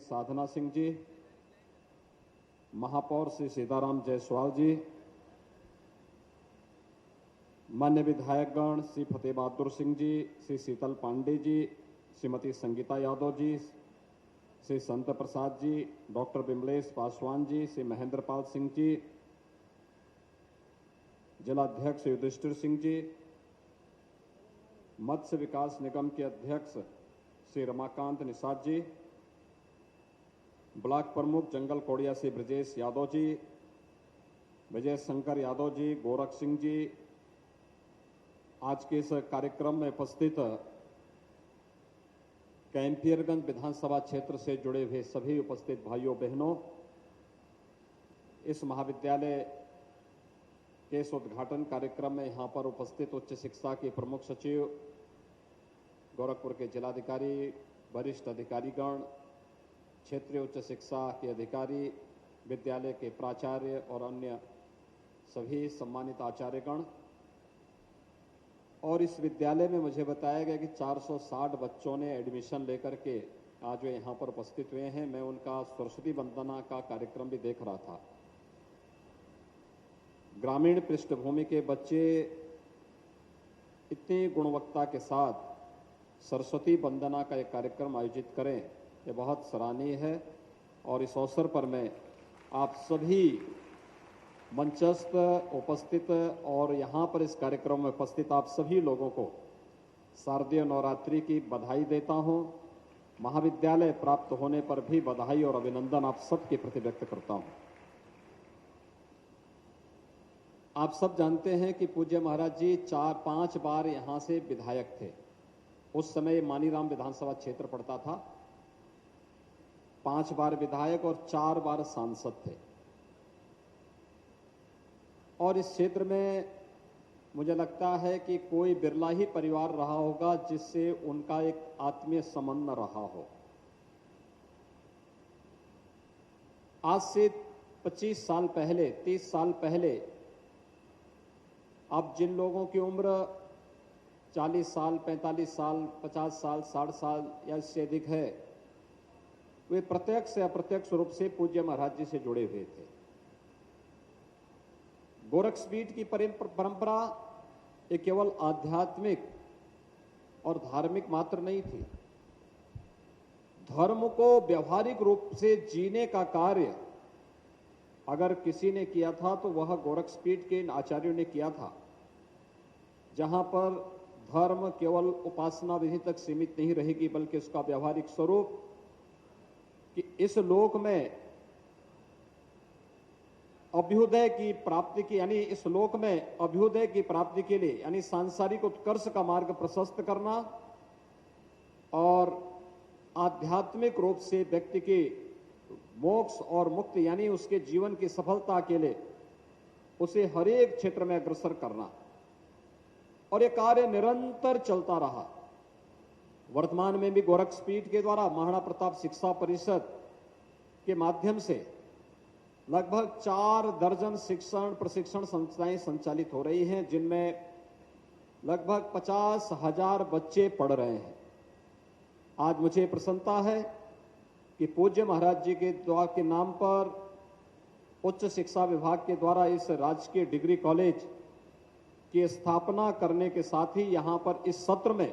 साधना सिंह जी, महापौर श्री सीताराम जायसवाल जी, मान्य विधायकगण श्री फतेह बहादुर सिंह जी, श्री शीतल पांडे जी, श्रीमती संगीता यादव जी, श्री संत प्रसाद जी, डॉक्टर विमलेश पासवान जी, श्री महेंद्रपाल सिंह जी, जिलाध्यक्ष युधिष्ठिर सिंह जी, मत्स्य विकास निगम के अध्यक्ष श्री रमाकांत निषाद जी, ब्लॉक प्रमुख जंगल कोड़िया श्री ब्रजेश यादव जी, विजय शंकर यादव जी, गोरख सिंह जी, आज के इस कार्यक्रम में उपस्थित कैंपियरगंज विधानसभा क्षेत्र से जुड़े हुए सभी उपस्थित भाइयों बहनों, इस महाविद्यालय के इस उद्घाटन कार्यक्रम में यहां पर उपस्थित उच्च शिक्षा के प्रमुख सचिव, गोरखपुर के जिलाधिकारी, वरिष्ठ अधिकारीगण, क्षेत्रीय उच्च शिक्षा के अधिकारी, विद्यालय के प्राचार्य और अन्य सभी सम्मानित आचार्यगण, और इस विद्यालय में मुझे बताया गया कि 460 बच्चों ने एडमिशन लेकर के आज वे यहाँ पर उपस्थित हुए हैं। मैं उनका सरस्वती वंदना का कार्यक्रम भी देख रहा था। ग्रामीण पृष्ठभूमि के बच्चे इतनी गुणवत्ता के साथ सरस्वती वंदना का एक कार्यक्रम आयोजित करें, ये बहुत सराहनीय है। और इस अवसर पर मैं आप सभी मंचस्थ उपस्थित और यहाँ पर इस कार्यक्रम में उपस्थित आप सभी लोगों को शारदीय नवरात्रि की बधाई देता हूँ। महाविद्यालय प्राप्त होने पर भी बधाई और अभिनंदन आप सबके प्रति व्यक्त करता हूँ। आप सब जानते हैं कि पूज्य महाराज जी 4-5 बार यहाँ से विधायक थे। उस समय मानीराम विधानसभा क्षेत्र पड़ता था। 5 बार विधायक और 4 बार सांसद थे। और इस क्षेत्र में मुझे लगता है कि कोई बिरला ही परिवार रहा होगा जिससे उनका एक आत्मीय संबंध रहा हो। आज से 25 साल पहले, 30 साल पहले, अब जिन लोगों की उम्र 40 साल, 45 साल, 50 साल, 60 साल या इससे अधिक है, वे प्रत्यक्ष या अप्रत्यक्ष रूप से पूज्य महाराज जी से जुड़े हुए थे। गोरखपीठ की परंपरा ये केवल आध्यात्मिक और धार्मिक मात्र नहीं थी। धर्म को व्यवहारिक रूप से जीने का कार्य अगर किसी ने किया था तो वह गोरखपीठ के आचार्यों ने किया था, जहां पर धर्म केवल उपासना विधि तक सीमित नहीं रहेगी, बल्कि उसका व्यवहारिक स्वरूप कि इस लोक में अभ्युदय की प्राप्ति की, यानी इस लोक में अभ्युदय की प्राप्ति के लिए, यानी सांसारिक उत्कर्ष का मार्ग प्रशस्त करना और आध्यात्मिक रूप से व्यक्ति के मोक्ष और मुक्ति, यानी उसके जीवन की सफलता के लिए उसे हर एक क्षेत्र में अग्रसर करना। और यह कार्य निरंतर चलता रहा। वर्तमान में भी गोरखपीठ के द्वारा महाराणा प्रताप शिक्षा परिषद के माध्यम से लगभग 4 दर्जन शिक्षण प्रशिक्षण संस्थाएं संचालित हो रही हैं, जिनमें लगभग 50,000 बच्चे पढ़ रहे हैं। आज मुझे प्रसन्नता है कि पूज्य महाराज जी के द्वारा के नाम पर उच्च शिक्षा विभाग के द्वारा इस राजकीय डिग्री कॉलेज की स्थापना करने के साथ ही यहाँ पर इस सत्र में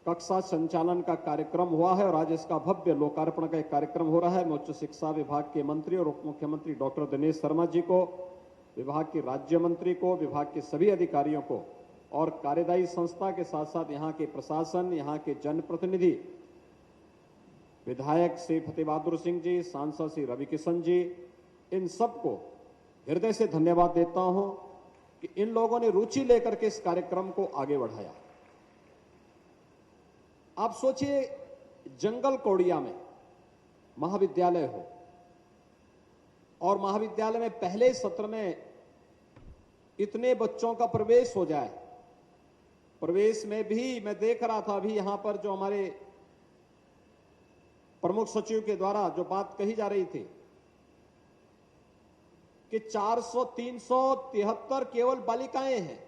कक्षा संचालन का कार्यक्रम हुआ है और आज इसका भव्य लोकार्पण का एक कार्यक्रम हो रहा है। मैं उच्च शिक्षा विभाग के मंत्री और उप मुख्यमंत्री डॉक्टर दिनेश शर्मा जी को, विभाग के राज्य मंत्री को, विभाग के सभी अधिकारियों को और कार्यदायी संस्था के साथ साथ यहाँ के प्रशासन, यहाँ के जनप्रतिनिधि, विधायक श्री फतेह बहादुर सिंह जी, सांसद श्री रवि किशन जी, इन सबको हृदय से धन्यवाद देता हूं कि इन लोगों ने रुचि लेकर के इस कार्यक्रम को आगे बढ़ाया। आप सोचिए, जंगल कोड़िया में महाविद्यालय हो और महाविद्यालय में पहले सत्र में इतने बच्चों का प्रवेश हो जाए। प्रवेश में भी मैं देख रहा था, अभी यहां पर जो हमारे प्रमुख सचिव के द्वारा जो बात कही जा रही थी कि 373 केवल बालिकाएं हैं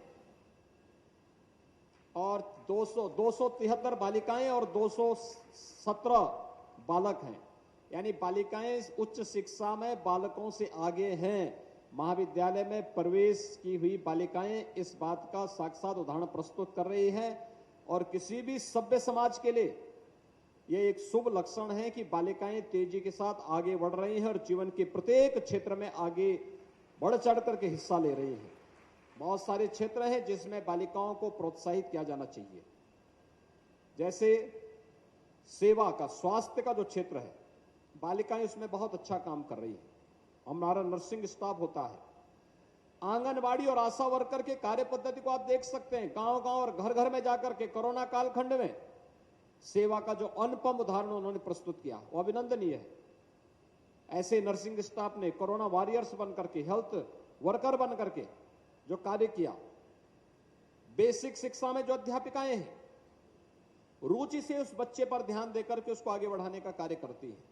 और 273 बालिकाएं और 217 बालक हैं। यानी बालिकाएं उच्च शिक्षा में बालकों से आगे हैं। महाविद्यालय में प्रवेश की हुई बालिकाएं इस बात का साक्षात उदाहरण प्रस्तुत कर रही हैं और किसी भी सभ्य समाज के लिए यह एक शुभ लक्षण है कि बालिकाएं तेजी के साथ आगे बढ़ रही हैं और जीवन के प्रत्येक क्षेत्र में आगे बढ़ चढ़ करके हिस्सा ले रही हैं। बहुत सारे क्षेत्र हैं जिसमें बालिकाओं को प्रोत्साहित किया जाना चाहिए, जैसे सेवा का, स्वास्थ्य का जो क्षेत्र है, बालिकाएं उसमें बहुत अच्छा काम कर रही है। हमारा नर्सिंग स्टाफ होता है, आंगनबाड़ी और आशा वर्कर के कार्य पद्धति को आप देख सकते हैं। गांव गांव और घर घर में जाकर के कोरोना कालखंड में सेवा का जो अनुपम उदाहरण उन्होंने प्रस्तुत किया वो अभिनंदनीय है। ऐसे नर्सिंग स्टाफ ने कोरोना वॉरियर्स बनकर के, हेल्थ वर्कर बनकर के जो कार्य किया। बेसिक शिक्षा में जो अध्यापिकाएं हैं रुचि से उस बच्चे पर ध्यान देकर के उसको आगे बढ़ाने का कार्य करती हैं।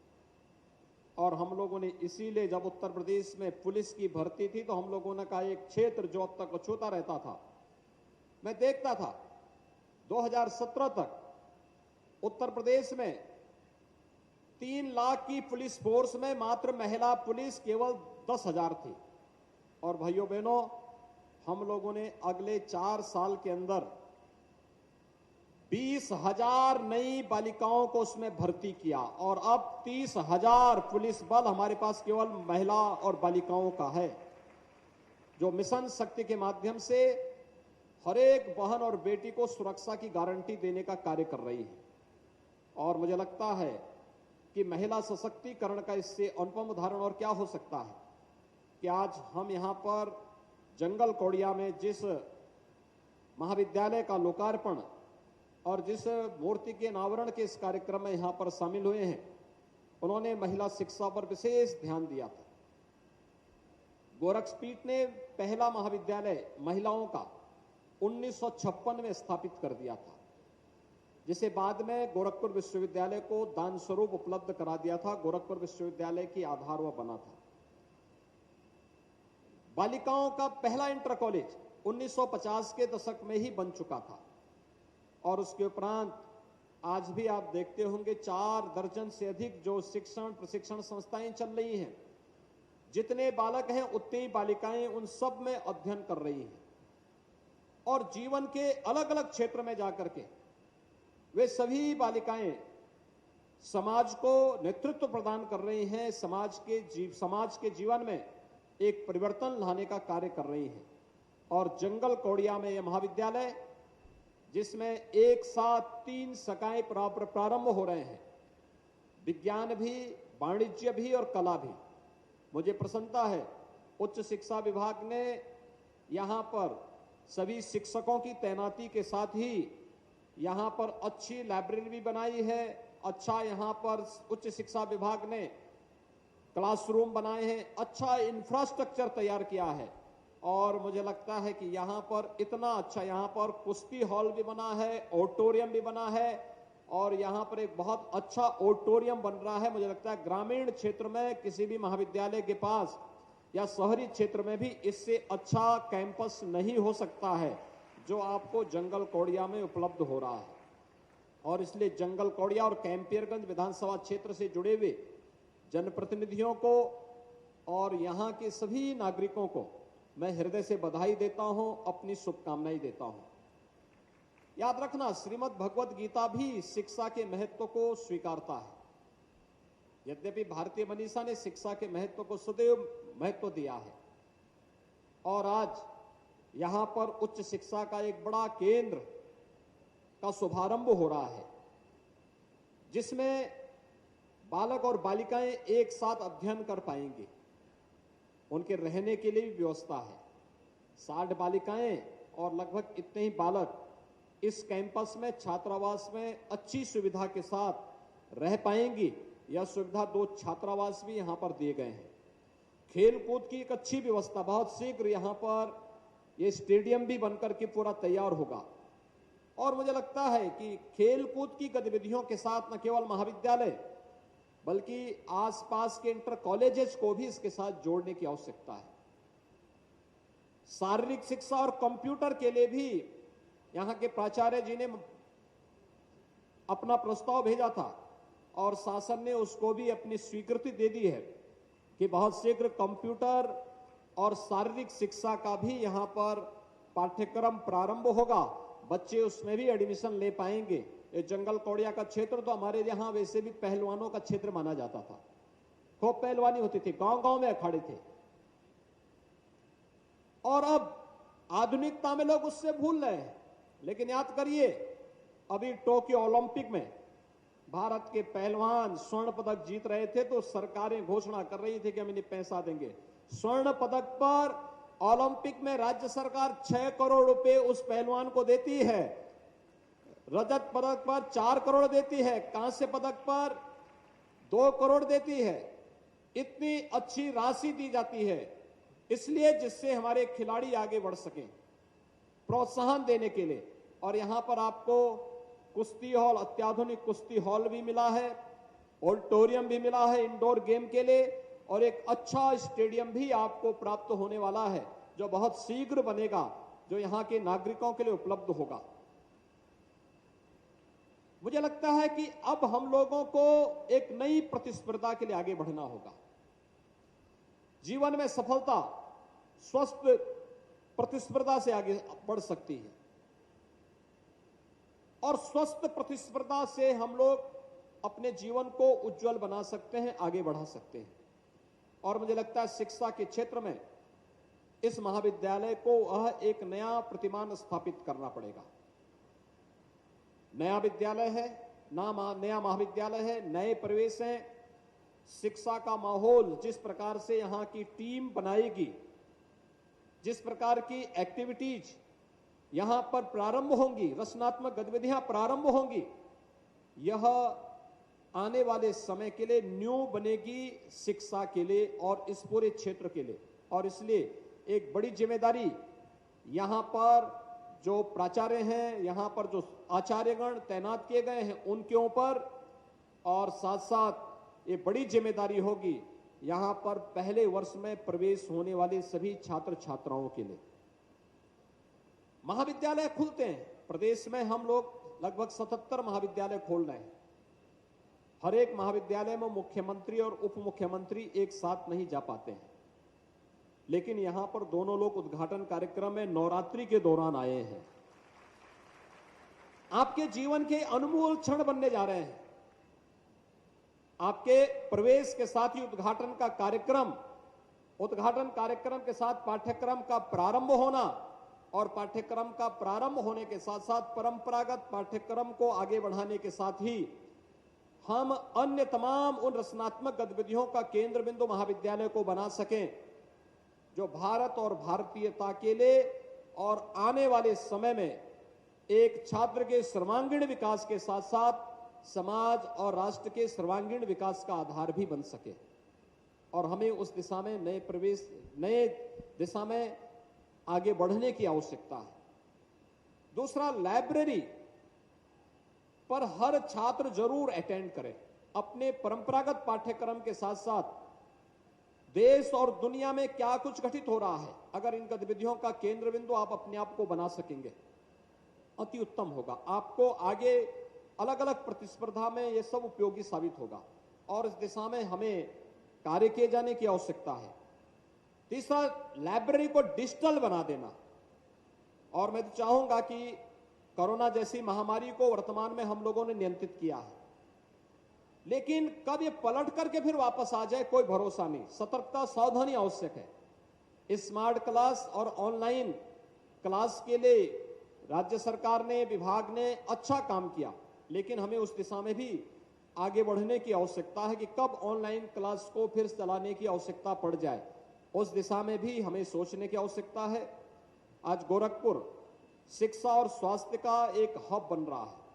और हम लोगों ने इसीलिए जब उत्तर प्रदेश में पुलिस की भर्ती थी तो हम लोगों ने कहा एक क्षेत्र जो अब तक अछूता रहता था, मैं देखता था 2017 तक उत्तर प्रदेश में 3 लाख की पुलिस फोर्स में मात्र महिला पुलिस केवल 10,000 थी। और भाइयों बहनों, हम लोगों ने अगले 4 साल के अंदर 20,000 नई बालिकाओं को उसमें भर्ती किया और अब 30,000 पुलिस बल हमारे पास केवल महिला और बालिकाओं का है, जो मिशन शक्ति के माध्यम से हर एक बहन और बेटी को सुरक्षा की गारंटी देने का कार्य कर रही है। और मुझे लगता है कि महिला सशक्तिकरण का इससे अनुपम उदाहरण और क्या हो सकता है कि आज हम यहां पर जंगल कौड़िया में जिस महाविद्यालय का लोकार्पण और जिस मूर्ति के अनावरण के इस कार्यक्रम में यहां पर शामिल हुए हैं, उन्होंने महिला शिक्षा पर विशेष ध्यान दिया था। गोरक्षपीठ ने पहला महाविद्यालय महिलाओं का 1956 में स्थापित कर दिया था, जिसे बाद में गोरखपुर विश्वविद्यालय को दान स्वरूप उपलब्ध करा दिया था। गोरखपुर विश्वविद्यालय की आधार वह बना था। बालिकाओं का पहला इंटर कॉलेज 1950 के दशक में ही बन चुका था और उसके उपरांत आज भी आप देखते होंगे 4 दर्जन से अधिक जो शिक्षण प्रशिक्षण संस्थाएं चल रही हैं। जितने बालक हैं उतनी ही बालिकाएं उन सब में अध्ययन कर रही हैं और जीवन के अलग अलग क्षेत्र में जाकर के वे सभी बालिकाएं समाज को नेतृत्व प्रदान कर रही हैं, समाज के जीवन में एक परिवर्तन लाने का कार्य कर रही हैं। और जंगल कौड़िया में यह महाविद्यालय, जिसमें एक साथ 3 शाखाएं प्रारंभ हो रहे हैं, विज्ञान भी, वाणिज्य भी और कला भी। मुझे प्रसन्नता है उच्च शिक्षा विभाग ने यहां पर सभी शिक्षकों की तैनाती के साथ ही यहां पर अच्छी लाइब्रेरी भी बनाई है। अच्छा, यहां पर उच्च शिक्षा विभाग ने क्लासरूम बनाए हैं, अच्छा इंफ्रास्ट्रक्चर तैयार किया है और मुझे लगता है कि यहां पर इतना अच्छा, यहां पर कुश्ती हॉल भी बना है, ऑडिटोरियम भी बना है और यहां पर एक बहुत अच्छा ऑडिटोरियम बन रहा है। मुझे लगता है ग्रामीण क्षेत्र में किसी भी महाविद्यालय के पास या शहरी क्षेत्र में भी इससे अच्छा कैंपस नहीं हो सकता है जो आपको जंगल कौड़िया में उपलब्ध हो रहा है। और इसलिए जंगल कौड़िया और कैंपियरगंज विधानसभा क्षेत्र से जुड़े हुए जनप्रतिनिधियों को और यहां के सभी नागरिकों को मैं हृदय से बधाई देता हूं, अपनी शुभकामनाएं देता हूं। याद रखना, श्रीमद् भगवत गीता भी शिक्षा के महत्व को स्वीकारता है। यद्यपि भारतीय मनीषा ने शिक्षा के महत्व को सदैव महत्व दिया है और आज यहां पर उच्च शिक्षा का एक बड़ा केंद्र का शुभारंभ हो रहा है, जिसमें बालक और बालिकाएं एक साथ अध्ययन कर पाएंगे। उनके रहने के लिए भी व्यवस्था है। 60 बालिकाएं और लगभग इतने ही बालक इस कैंपस में छात्रावास में अच्छी सुविधा के साथ रह पाएंगी। यह सुविधा 2 छात्रावास भी यहां पर दिए गए हैं। खेलकूद की एक अच्छी व्यवस्था, बहुत शीघ्र यहां पर यह स्टेडियम भी बनकर के पूरा तैयार होगा और मुझे लगता है कि खेलकूद की गतिविधियों के साथ न केवल महाविद्यालय बल्कि आसपास के इंटर कॉलेजेस को भी इसके साथ जोड़ने की आवश्यकता है। शारीरिक शिक्षा और कंप्यूटर के लिए भी यहां के प्राचार्य जी ने अपना प्रस्ताव भेजा था और शासन ने उसको भी अपनी स्वीकृति दे दी है कि बहुत शीघ्र कंप्यूटर और शारीरिक शिक्षा का भी यहां पर पाठ्यक्रम प्रारंभ होगा। बच्चे उसमें भी एडमिशन ले पाएंगे। ये जंगल कौड़िया का क्षेत्र तो हमारे यहां वैसे भी पहलवानों का क्षेत्र माना जाता था। खूब पहलवानी होती थी, गांव गांव में अखाड़े थे। और अब आधुनिकता में लोग उससे भूल रहे हैं। लेकिन याद करिए, अभी टोक्यो ओलंपिक में भारत के पहलवान स्वर्ण पदक जीत रहे थे तो सरकारें घोषणा कर रही थी कि हम इन्हें पैसा देंगे। स्वर्ण पदक पर ओलंपिक में राज्य सरकार 6 करोड़ रुपए उस पहलवान को देती है। रजत पदक पर 4 करोड़ देती है, कांस्य पदक पर 2 करोड़ देती है। इतनी अच्छी राशि दी जाती है इसलिए जिससे हमारे खिलाड़ी आगे बढ़ सकें, प्रोत्साहन देने के लिए। और यहां पर आपको कुश्ती हॉल, अत्याधुनिक कुश्ती हॉल भी मिला है, ऑडिटोरियम भी मिला है इंडोर गेम के लिए, और एक अच्छा स्टेडियम भी आपको प्राप्त होने वाला है जो बहुत शीघ्र बनेगा, जो यहां के नागरिकों के लिए उपलब्ध होगा। मुझे लगता है कि अब हम लोगों को एक नई प्रतिस्पर्धा के लिए आगे बढ़ना होगा। जीवन में सफलता स्वस्थ प्रतिस्पर्धा से आगे बढ़ सकती है और स्वस्थ प्रतिस्पर्धा से हम लोग अपने जीवन को उज्जवल बना सकते हैं, आगे बढ़ा सकते हैं। और मुझे लगता है शिक्षा के क्षेत्र में इस महाविद्यालय को एक नया प्रतिमान स्थापित करना पड़ेगा। नया विद्यालय है, नया महाविद्यालय है, नए प्रवेश हैं, शिक्षा का माहौल जिस प्रकार से यहां की टीम बनाएगी, जिस प्रकार की एक्टिविटीज यहां पर प्रारंभ होंगी, रचनात्मक गतिविधियां प्रारंभ होंगी, यह आने वाले समय के लिए न्यू बनेगी शिक्षा के लिए और इस पूरे क्षेत्र के लिए। और इसलिए एक बड़ी जिम्मेदारी यहां पर जो प्राचार्य हैं, यहां पर जो आचार्यगण तैनात किए गए हैं उनके ऊपर, और साथ साथ ये बड़ी जिम्मेदारी होगी यहां पर पहले वर्ष में प्रवेश होने वाले सभी छात्र छात्राओं के लिए। महाविद्यालय खुलते हैं प्रदेश में, हम लोग लगभग 77 महाविद्यालय खोल रहे हैं। हर एक महाविद्यालय में मुख्यमंत्री और उप मुख्यमंत्री एक साथ नहीं जा पाते हैं, लेकिन यहां पर दोनों लोग उद्घाटन कार्यक्रम में नवरात्रि के दौरान आए हैं। आपके जीवन के अनमोल क्षण बनने जा रहे हैं। आपके प्रवेश के साथ ही उद्घाटन कार्यक्रम के साथ पाठ्यक्रम का प्रारंभ होना, और पाठ्यक्रम का प्रारंभ होने के साथ साथ परंपरागत पाठ्यक्रम को आगे बढ़ाने के साथ ही हम अन्य तमाम उन रचनात्मक गतिविधियों का केंद्र बिंदु महाविद्यालय को बना सकें जो भारत और भारतीयता के लिए और आने वाले समय में एक छात्र के सर्वांगीण विकास के साथ साथ समाज और राष्ट्र के सर्वांगीण विकास का आधार भी बन सके। और हमें उस दिशा में नए दिशा में आगे बढ़ने की आवश्यकता है। दूसरा, लाइब्रेरी पर हर छात्र जरूर अटेंड करे। अपने परंपरागत पाठ्यक्रम के साथ साथ देश और दुनिया में क्या कुछ घटित हो रहा है, अगर इन गतिविधियों का केंद्र बिंदु आप अपने आप को बना सकेंगे, अति उत्तम होगा। आपको आगे अलग अलग प्रतिस्पर्धा में यह सब उपयोगी साबित होगा और इस दिशा में हमें कार्य किए जाने की आवश्यकता है। तीसरा, लाइब्रेरी को डिजिटल बना देना। और मैं तो चाहूंगा कि कोरोना जैसी महामारी को वर्तमान में हम लोगों ने नियंत्रित किया है, लेकिन कब ये पलट करके फिर वापस आ जाए कोई भरोसा नहीं। सतर्कता, सावधानी आवश्यक है। स्मार्ट क्लास और ऑनलाइन क्लास के लिए राज्य सरकार ने, विभाग ने अच्छा काम किया, लेकिन हमें उस दिशा में भी आगे बढ़ने की आवश्यकता है कि कब ऑनलाइन क्लास को फिर चलाने की आवश्यकता पड़ जाए, उस दिशा में भी हमें सोचने की आवश्यकता है। आज गोरखपुर शिक्षा और स्वास्थ्य का एक हब बन रहा है।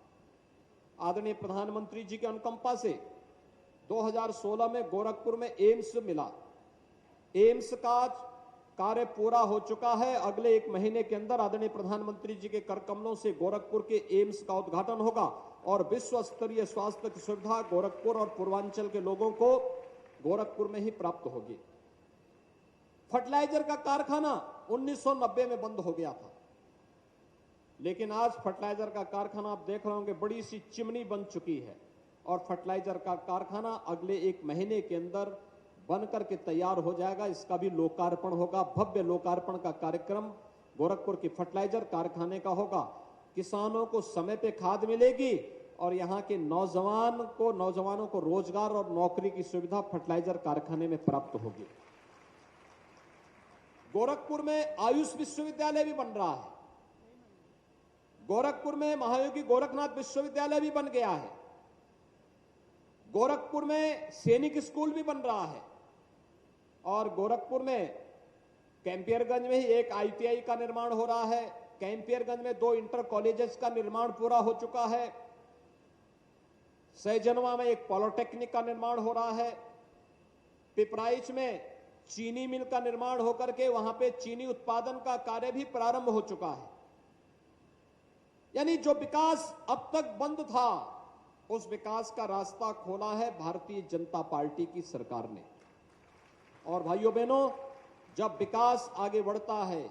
आदरणीय प्रधानमंत्री जी के अनुकंपा से 2016 में गोरखपुर में एम्स मिला। एम्स का कार्य पूरा हो चुका है। अगले 1 महीने के अंदर आदरणीय प्रधानमंत्री जी के कर कमलों से गोरखपुर के एम्स का उद्घाटन होगा और विश्व स्तरीय स्वास्थ्य की सुविधा गोरखपुर और पूर्वांचल के लोगों को गोरखपुर में ही प्राप्त होगी। फर्टिलाइजर का कारखाना 1990 में बंद हो गया था, लेकिन आज फर्टिलाइजर का कारखाना आप देख रहे होंगे बड़ी सी चिमनी बन चुकी है। और फर्टिलाइजर का कारखाना अगले 1 महीने के अंदर बनकर के तैयार हो जाएगा। इसका भी लोकार्पण होगा। भव्य लोकार्पण का कार्यक्रम गोरखपुर की फर्टिलाइजर कारखाने का होगा। किसानों को समय पे खाद मिलेगी और यहाँ के नौजवानों को रोजगार और नौकरी की सुविधा फर्टिलाइजर कारखाने में प्राप्त होगी। गोरखपुर में आयुष विश्वविद्यालय भी बन रहा है। गोरखपुर में महायोगी गोरखनाथ विश्वविद्यालय भी बन गया है। गोरखपुर में सैनिक स्कूल भी बन रहा है और गोरखपुर में कैंपियरगंज में ही एक आईटीआई का निर्माण हो रहा है। कैंपियरगंज में 2 इंटर कॉलेजेस का निर्माण पूरा हो चुका है। सहजनवा में एक पॉलिटेक्निक का निर्माण हो रहा है। पिपराइच में चीनी मिल का निर्माण होकर के वहां पे चीनी उत्पादन का कार्य भी प्रारंभ हो चुका है। यानी जो विकास अब तक बंद था, उस विकास का रास्ता खोला है भारतीय जनता पार्टी की सरकार ने। और भाइयों बहनों, जब विकास आगे बढ़ता है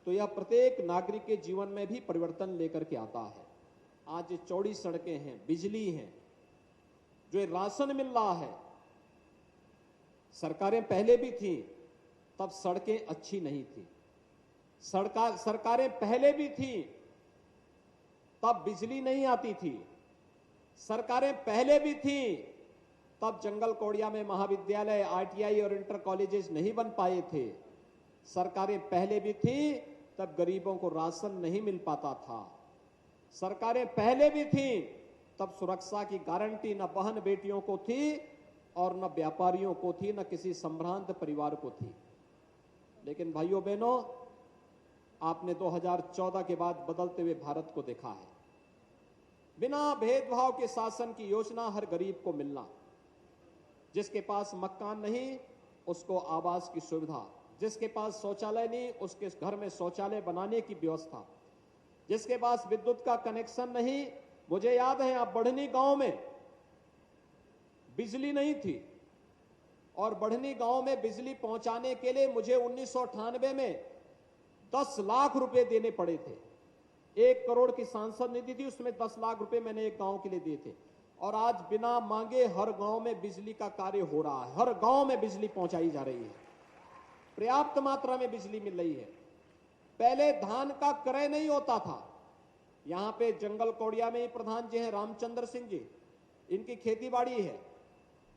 तो यह प्रत्येक नागरिक के जीवन में भी परिवर्तन लेकर के आता है। आज ये चौड़ी सड़कें हैं, बिजली है, जो राशन मिल रहा है। सरकारें पहले भी थी, तब सड़कें अच्छी नहीं थी। सरकारें पहले भी थी, तब बिजली नहीं आती थी। सरकारें पहले भी थी, तब जंगल कोड़िया में महाविद्यालय, आईटीआई और इंटर कॉलेजेस नहीं बन पाए थे। सरकारें पहले भी थी, तब गरीबों को राशन नहीं मिल पाता था। सरकारें पहले भी थी, तब सुरक्षा की गारंटी न बहन बेटियों को थी और न व्यापारियों को थी, न किसी संभ्रांत परिवार को थी। लेकिन भाइयों बहनों, आपने 2014 के बाद बदलते हुए भारत को देखा है। बिना भेदभाव के शासन की योजना, हर गरीब को मिलना। जिसके पास मकान नहीं, उसको आवास की सुविधा। जिसके पास शौचालय नहीं, उसके घर में शौचालय बनाने की व्यवस्था। जिसके पास विद्युत का कनेक्शन नहीं, मुझे याद है आप बढ़नी गांव में बिजली नहीं थी और बढ़नी गांव में बिजली पहुंचाने के लिए मुझे 1998 में 10 लाख रुपए देने पड़े थे। 1 करोड़ की सांसद निधि थी, उसमें 10 लाख रुपए मैंने एक गांव के लिए दिए थे। और आज बिना मांगे हर गांव में बिजली का कार्य हो रहा है। हर गांव में बिजली पहुंचाई जा रही है, पर्याप्त मात्रा में बिजली मिल रही है। पहले धान का क्रय नहीं होता था। यहां पे जंगल कोड़िया में ही प्रधान जी हैं रामचंद्र सिंह जी, इनकी खेतीबाड़ी है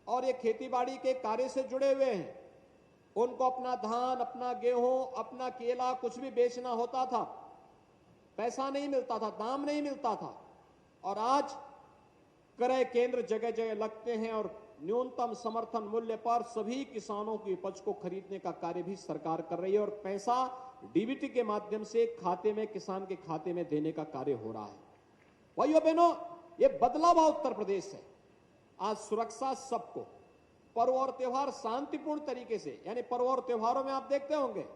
और ये खेतीबाड़ी के कार्य से जुड़े हुए हैं। उनको अपना धान, अपना गेहूं, अपना केला कुछ भी बेचना होता था, पैसा नहीं मिलता था, दाम नहीं मिलता था। और आज क्रय केंद्र जगह जगह लगते हैं और न्यूनतम समर्थन मूल्य पर सभी किसानों की उपज को खरीदने का कार्य भी सरकार कर रही है और पैसा डीबीटी के माध्यम से खाते में, किसान के खाते में देने का कार्य हो रहा है। भाइयों बहनों, ये बदलाव उत्तर प्रदेश है। आज सुरक्षा सबको, पर्व और त्योहार शांतिपूर्ण तरीके से, यानी पर्व और त्योहारों में आप देखते होंगे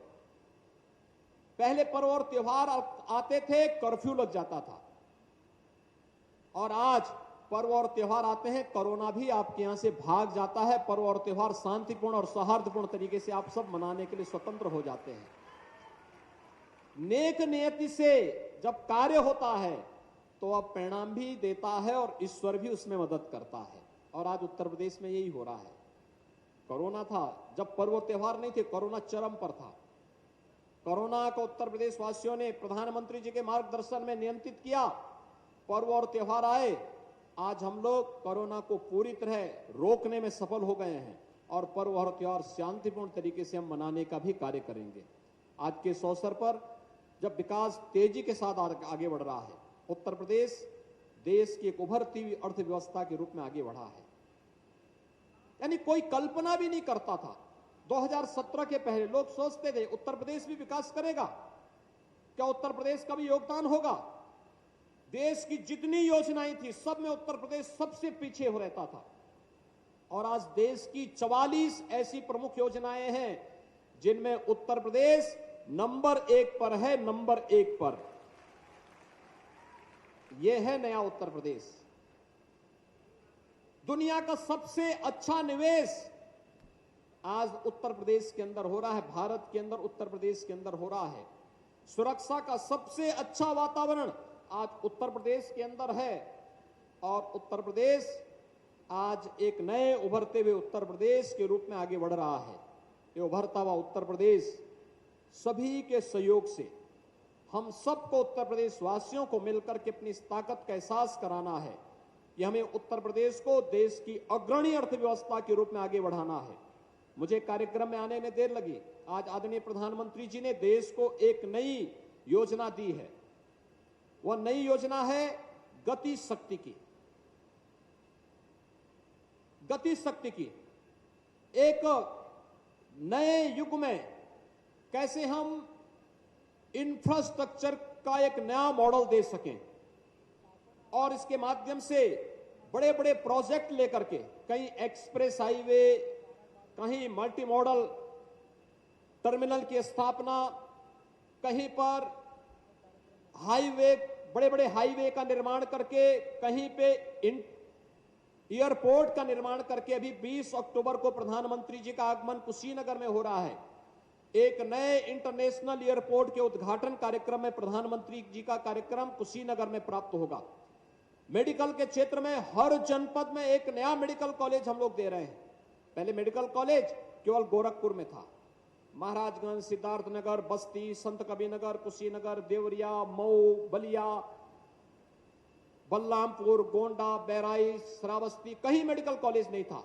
पहले पर्व और त्योहार आते थे, कर्फ्यू लग जाता था और आज पर्व और त्योहार आते हैं, कोरोना भी आपके यहां से भाग जाता है। पर्व और त्योहार शांतिपूर्ण और सौहार्दपूर्ण तरीके से आप सब मनाने के लिए स्वतंत्र हो जाते हैं। नेक नियति से जब कार्य होता है तो अब परिणाम भी देता है और ईश्वर भी उसमें मदद करता है। और आज उत्तर प्रदेश में यही हो रहा है। कोरोना था, जब पर्व त्योहार नहीं थे, कोरोना चरम पर था। कोरोना को उत्तर प्रदेश वासियों ने प्रधानमंत्री जी के मार्गदर्शन में नियंत्रित किया। पर्व और त्योहार आए, आज हम लोग कोरोना को पूरी तरह रोकने में सफल हो गए हैं और पर्व और त्योहार शांतिपूर्ण तरीके से हम मनाने का भी कार्य करेंगे। आज के इस अवसर पर जब विकास तेजी के साथ आगे बढ़ रहा है, उत्तर प्रदेश देश की एक उभरती हुई अर्थव्यवस्था के रूप में आगे बढ़ा है। यानी कोई कल्पना भी नहीं करता था। 2017 के पहले लोग सोचते थे उत्तर प्रदेश भी विकास करेगा, क्या उत्तर प्रदेश का भी योगदान होगा। देश की जितनी योजनाएं थी सब में उत्तर प्रदेश सबसे पीछे हो रहता था। और आज देश की 44 ऐसी प्रमुख योजनाएं हैं जिनमें उत्तर प्रदेश नंबर 1 पर है, नंबर 1 पर। यह है नया उत्तर प्रदेश। दुनिया का सबसे अच्छा निवेश आज उत्तर प्रदेश के अंदर हो रहा है, भारत के अंदर, उत्तर प्रदेश के अंदर हो रहा है। सुरक्षा का सबसे अच्छा वातावरण आज उत्तर प्रदेश के अंदर है और उत्तर प्रदेश आज एक नए उभरते हुए उत्तर प्रदेश के रूप में आगे बढ़ रहा है। ये उभरता हुआ उत्तर प्रदेश सभी के सहयोग से हम सबको उत्तर प्रदेश वासियों को मिलकर के अपनी इस ताकत का एहसास कराना है कि हमें उत्तर प्रदेश को देश की अग्रणी अर्थव्यवस्था के रूप में आगे बढ़ाना है। मुझे कार्यक्रम में आने में देर लगी। आज आदरणीय प्रधानमंत्री जी ने देश को एक नई योजना दी है। वह नई योजना है गति शक्ति की। गति शक्ति की एक नए युग में कैसे हम इंफ्रास्ट्रक्चर का एक नया मॉडल दे सकें और इसके माध्यम से बड़े बड़े प्रोजेक्ट लेकर के कहीं एक्सप्रेस हाईवे, कहीं मल्टी मॉडल टर्मिनल की स्थापना, कहीं पर हाईवे, बड़े बड़े हाईवे का निर्माण करके, कहीं पे एयरपोर्ट का निर्माण करके। अभी 20 अक्टूबर को प्रधानमंत्री जी का आगमन कुशीनगर में हो रहा है। एक नए इंटरनेशनल एयरपोर्ट के उद्घाटन कार्यक्रम में प्रधानमंत्री जी का कार्यक्रम कुशीनगर में प्राप्त होगा। मेडिकल के क्षेत्र में हर जनपद में एक नया मेडिकल कॉलेज हम लोग दे रहे हैं। पहले मेडिकल कॉलेज केवल गोरखपुर में था। महाराजगंज, सिद्धार्थनगर, बस्ती, संत कबीरनगर, कुशीनगर, देवरिया, मऊ, बलिया, बलरामपुर, गोंडा, बहराइच, श्रावस्ती कहीं मेडिकल कॉलेज नहीं था।